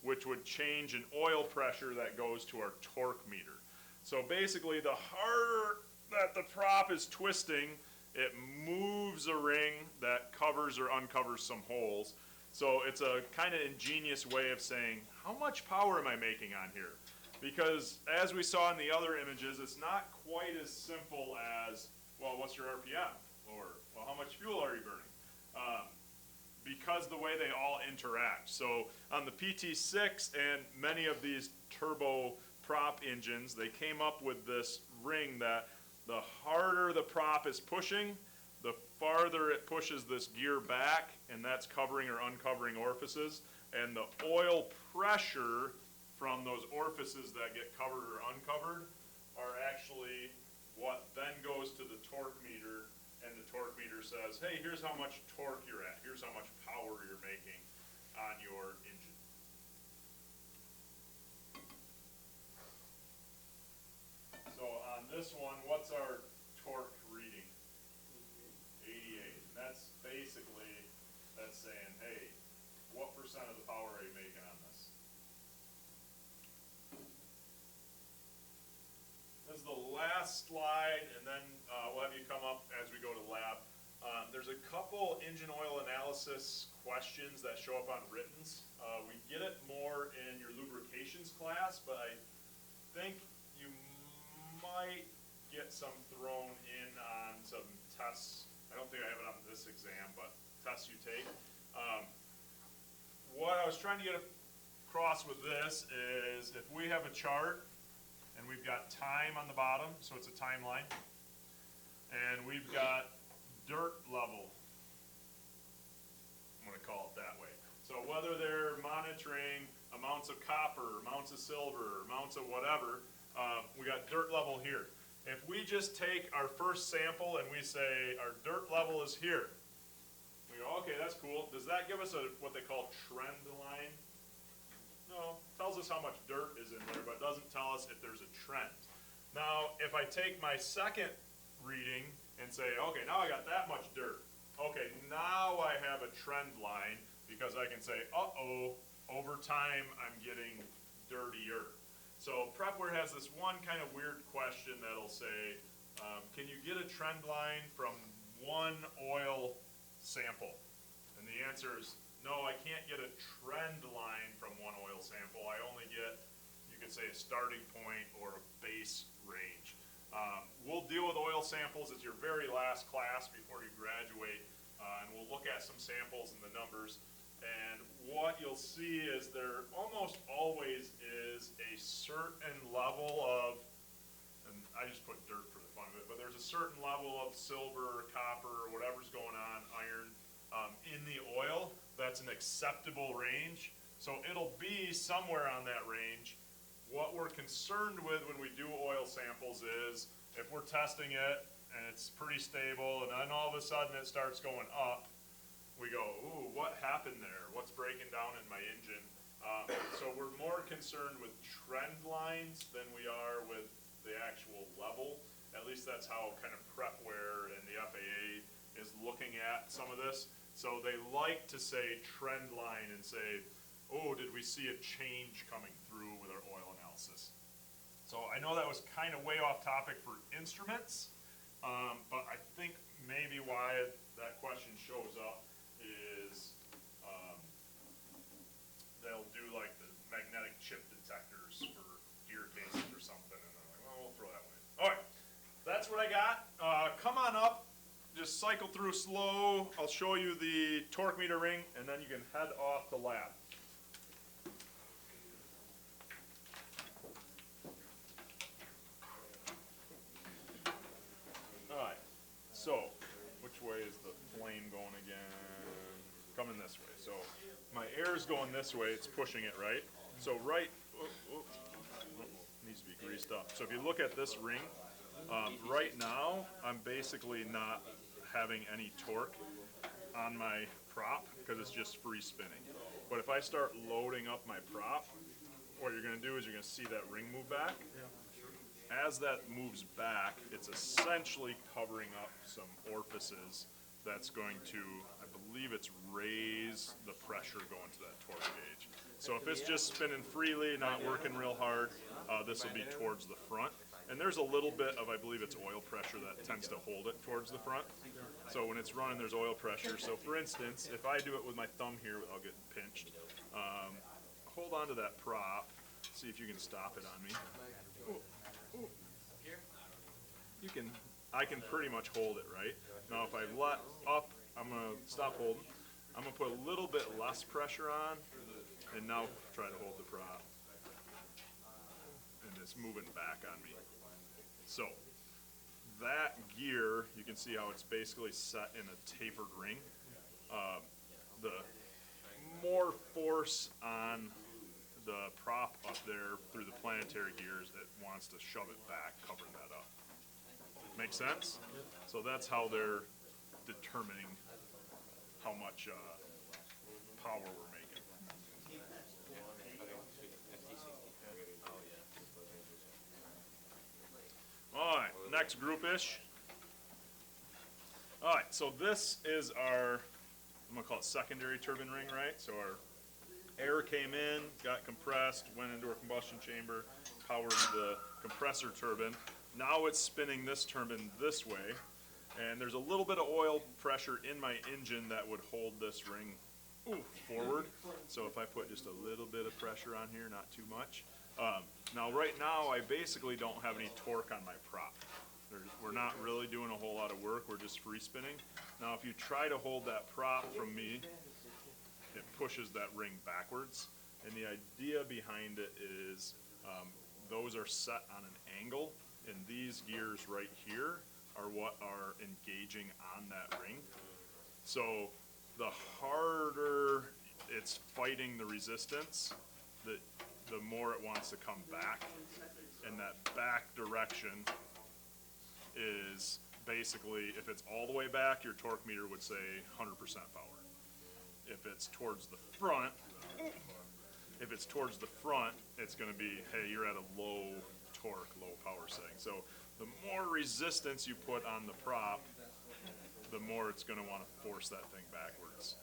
S1: which would change an oil pressure that goes to our torque meter. So basically, the harder that the prop is twisting, it moves a ring that covers or uncovers some holes. So it's a kind of ingenious way of saying, how much power am I making on here? Because as we saw in the other images, it's not quite as simple as, well, what's your RPM? Or, well, how much fuel are you burning? Because the way they all interact. So on the PT6 and many of these turbo prop engines, they came up with this ring that the harder the prop is pushing, the farther it pushes this gear back, and that's covering or uncovering orifices. And the oil pressure from those orifices that get covered or uncovered are actually what then goes to the torque meter, and the torque meter says, hey, here's how much torque you're at, here's how much power you're making on your engine. So on this one, what's our torque reading? 88. And that's basically, that's saying, hey, what % of the power are you making on this? This is the last slide, and then we'll have you come up as we go to lab. There's a couple engine oil analysis questions that show up on writtens. We get it more in your lubrications class, but I think you might get some thrown in on some tests. I don't think I have it on this exam, but tests you take. What I was trying to get across with this is if we have a chart and we've got time on the bottom, so it's a timeline, and we've got dirt level, I'm going to call it that way. So whether they're monitoring amounts of copper, amounts of silver, amounts of whatever, we got dirt level here. If we just take our first sample and we say our dirt level is here, we go, okay, that's cool. Does that give us what they call trend line? No, it tells us how much dirt is in there, but it doesn't tell us if there's a trend. Now, if I take my second reading and say, okay, now I got that much dirt. Okay, now I have a trend line because I can say, uh-oh, over time, I'm getting dirtier. So Prepware has this one kind of weird question that'll say, can you get a trend line from one oil sample? And the answer is, no, I can't get a trend line from one oil sample. I only get, you could say, a starting point or a base range. We'll deal with oil samples as your very last class before you graduate, and we'll look at some samples and the numbers. And what you'll see is there almost always is a certain level of, and I just put dirt for the fun of it, but there's a certain level of silver, copper, whatever's going on, iron, in the oil that's an acceptable range. So it'll be somewhere on that range. What we're concerned with when we do oil samples is if we're testing it and it's pretty stable and then all of a sudden it starts going up, we go, ooh, what happened there? What's breaking down in my engine? So we're more concerned with trend lines than we are with the actual level. At least that's how kind of Prepware and the FAA is looking at some of this. So they like to say trend line and say, oh, did we see a change coming through with our oil analysis? So I know that was kind of way off topic for instruments, but I think maybe why that question shows up is they'll do like the magnetic chip detectors for gear cases or something, and they're like, well, we'll throw that one in. All right, that's what I got. Come on up, just cycle through slow. I'll show you the torque meter ring, and then you can head off the lab. All right, so which way is the flame going again? Coming this way. So my air is going this way, it's pushing it, right? So needs to be greased up. So if you look at this ring, right now, I'm basically not having any torque on my prop because it's just free spinning. But if I start loading up my prop, what you're gonna do is you're gonna see that ring move back. As that moves back, it's essentially covering up some orifices that's going to, I believe it's raise the pressure going to that torque gauge. So if it's just spinning freely, not working real hard, this will be towards the front. And there's a little bit of, I believe it's oil pressure that tends to hold it towards the front. So when it's running, there's oil pressure. So for instance, if I do it with my thumb here without getting pinched, hold on to that prop, see if you can stop it on me. Ooh, ooh. I can pretty much hold it, right? Now if I let up, I'm gonna stop holding. I'm gonna put a little bit less pressure on, and now try to hold the prop. And it's moving back on me. So that gear, you can see how it's basically set in a tapered ring. The more force on the prop up there through the planetary gears, it wants to shove it back, covering that up. Make sense? So that's how they're determining how much power we're making. All right, next group-ish. All right, so this is our, I'm gonna call it secondary turbine ring, right? So our air came in, got compressed, went into our combustion chamber, powered the compressor turbine. Now it's spinning this turbine this way, and there's a little bit of oil pressure in my engine that would hold this ring forward. So if I put just a little bit of pressure on here, not too much. Now right now I basically don't have any torque on my prop. We're not really doing a whole lot of work, we're just free spinning. Now if you try to hold that prop from me, it pushes that ring backwards. And the idea behind it is those are set on an angle, and these gears right here are what are engaging on that ring. So the harder it's fighting the resistance, the more it wants to come back. And that back direction is basically, if it's all the way back, your torque meter would say 100% power. If it's towards the front, it's going to be, hey, you're at a low torque, low power setting. So the more resistance you put on the prop, the more it's going to want to force that thing backwards.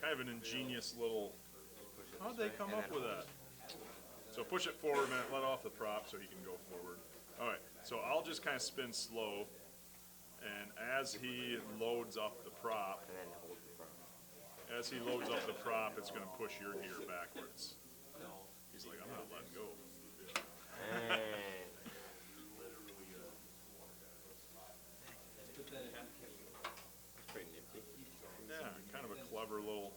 S1: kind of an ingenious little, how'd they come up with that? So push it forward a minute, let off the prop so he can go forward. All right, so I'll just kind of spin slow, and as he loads up the prop,
S7: And then hold the front.
S1: as he loads up the prop, it's gonna push your gear backwards. He's like, I'm not letting go.
S7: And that's pretty nifty.
S1: Yeah, kind of a clever little,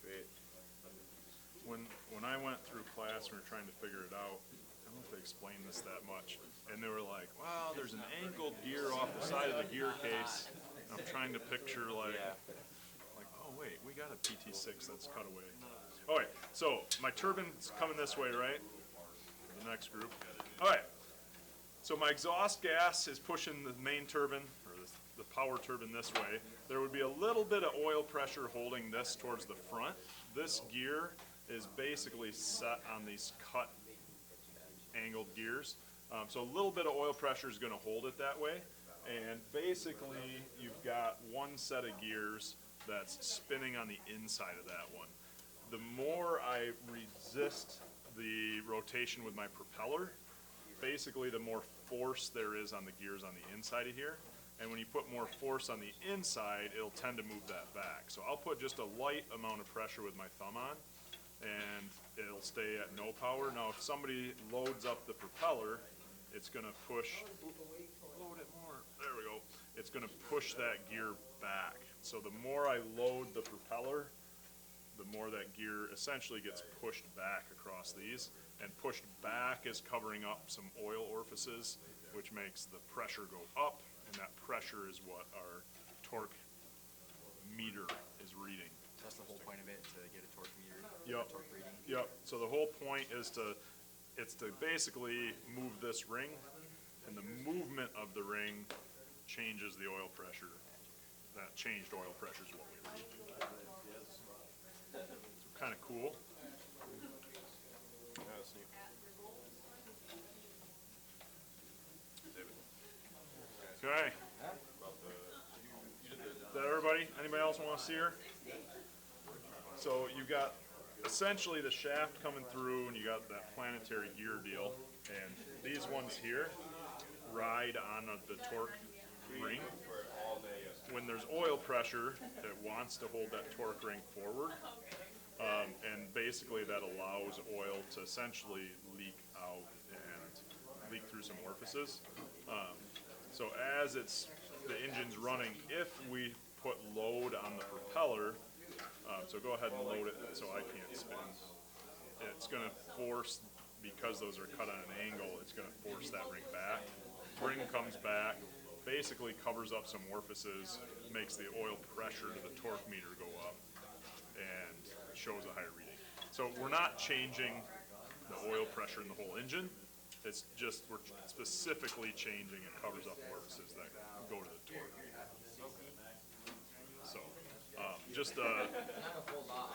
S7: Sweet.
S1: when I went through class and we were trying to figure it out, I don't know if they explained this that much, and they were like, wow, there's an angled gear off the side of the gear case. I'm trying to picture like, oh wait, we got a PT6 that's cut away. All right, so my turbine's coming this way, right? For the next group. All right, so my exhaust gas is pushing the main turbine, or the power turbine this way. There would be a little bit of oil pressure holding this towards the front. This gear is basically set on these cut angled gears. So a little bit of oil pressure is going to hold it that way. And basically, you've got one set of gears that's spinning on the inside of that one. The more I resist the rotation with my propeller, basically the more force there is on the gears on the inside of here. And when you put more force on the inside, it'll tend to move that back. So I'll put just a light amount of pressure with my thumb on, and it'll stay at no power. Now, if somebody loads up the propeller, it's gonna push, load it more, there we go. It's gonna push that gear back. So the more I load the propeller, the more that gear essentially gets pushed back across these. And pushed back is covering up some oil orifices, which makes the pressure go up, and that pressure is what our torque meter is reading.
S8: That's the whole point of it, to get a torque meter,
S1: Yep.
S8: torque reading.
S1: Yep, so the whole point is to basically move this ring, and the movement of the ring changes the oil pressure. That changed oil pressure is what we read. So kind of cool.
S3: Yeah, that's neat. David,
S1: Okay,
S3: about you did
S1: is that everybody? Anybody else want to see her? So you got essentially the shaft coming through, and you got that planetary gear deal, and these ones here ride on the torque ring. When there's oil pressure, it wants to hold that torque ring forward, and basically that allows oil to essentially leak out and leak through some orifices. So as the engine's running, if we put load on the propeller, so go ahead and load it so I can't spin. It's going to force, because those are cut on an angle, it's going to force that ring back. Ring comes back, basically covers up some orifices, makes the oil pressure to the torque meter go up, and shows a higher reading. So we're not changing the oil pressure in the whole engine. It's just we're specifically changing it covers up orifices that go to the torque. So just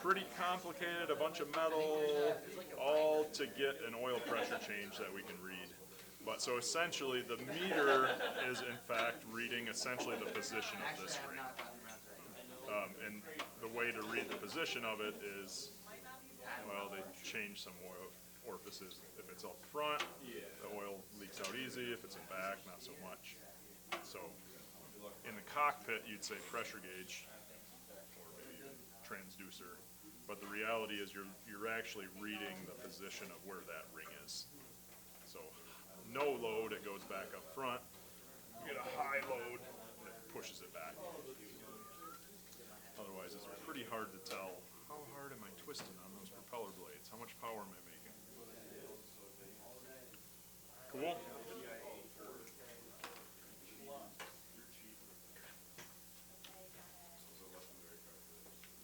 S1: pretty complicated, a bunch of metal, all to get an oil pressure change that we can read. But so essentially the meter is in fact reading essentially the position of this ring. And the way to read the position of it is, well, they change some oil orifices. If it's up front, the oil leaks out easy. If it's in back, not so much. So in the cockpit, you'd say pressure gauge, or maybe your transducer. But the reality is you're actually reading the position of where that ring is. So no load, it goes back up front. You get a high load, and it pushes it back. Otherwise, it's pretty hard to tell how hard am I twisting on those propeller blades? How much power am I making? Cool?